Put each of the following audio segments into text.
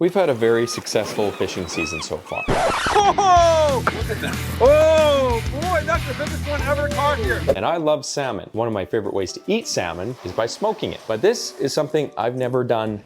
We've had a very successful fishing season so far. Oh, look at that. Oh, boy, that's the biggest one ever caught here. And I love salmon. One of my favorite ways to eat salmon is by smoking it. But this is something I've never done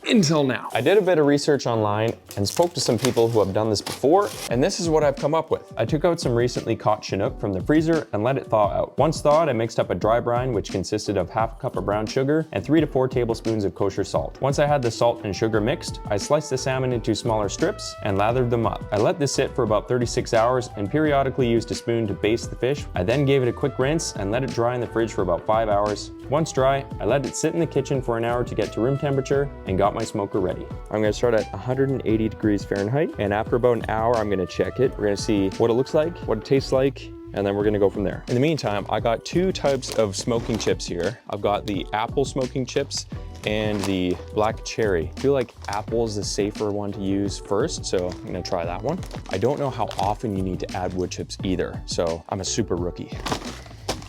until now. I did a bit of research online and spoke to some people who have done this before, and this is what I've come up with. I took out some recently caught Chinook from the freezer and let it thaw out. Once thawed, I mixed up a dry brine, which consisted of half a cup of brown sugar and 3 to 4 tablespoons of kosher salt. Once I had the salt and sugar mixed, I sliced the salmon into smaller strips and lathered them up. I let this sit for about 36 hours and periodically used a spoon to baste the fish. I then gave it a quick rinse and let it dry in the fridge for about 5 hours. Once dry, I let it sit in the kitchen for an hour to get to room temperature and got my smoker ready. I'm gonna start at 180 degrees Fahrenheit, and after about an hour, I'm gonna check it. We're gonna see what it looks like, what it tastes like, and then we're gonna go from there. In the meantime, I got 2 types of smoking chips here. I've got the apple smoking chips and the black cherry. I feel like apple is the safer one to use first, so I'm gonna try that one. I don't know how often you need to add wood chips either, so I'm a super rookie.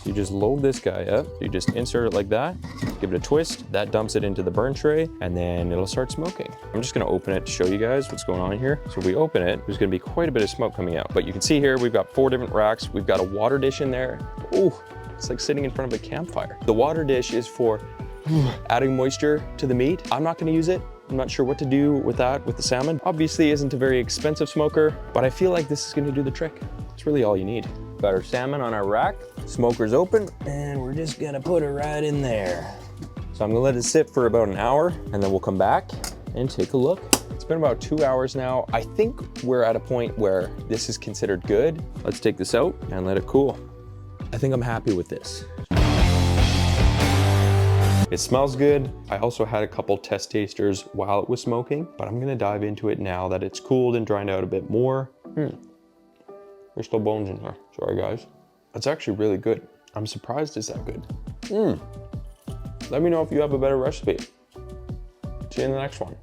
You just load this guy up. You just insert it like that, give it a twist, that dumps it into the burn tray, and then it'll start smoking. I'm just gonna open it to show you guys what's going on here. So if we open it, there's gonna be quite a bit of smoke coming out. But you can see here, we've got 4 different racks. We've got a water dish in there. Ooh, it's like sitting in front of a campfire. The water dish is for adding moisture to the meat. I'm not gonna use it. I'm not sure what to do with that, with the salmon. Obviously isn't a very expensive smoker, but I feel like this is gonna do the trick. It's really all you need. Got our salmon on our rack, smoker's open, and we're just gonna put it right in there. So I'm gonna let it sit for about an hour, and then we'll come back and take a look. It's been about 2 hours now. I think we're at a point where this is considered good. Let's take this out and let it cool. I think I'm happy with this. It smells good. I also had a couple test tasters while it was smoking, but I'm gonna dive into it now that it's cooled and dried out a bit more. There's still bones in here. Sorry, guys. That's actually really good. I'm surprised it's that good. Let me know if you have a better recipe. See you in the next one.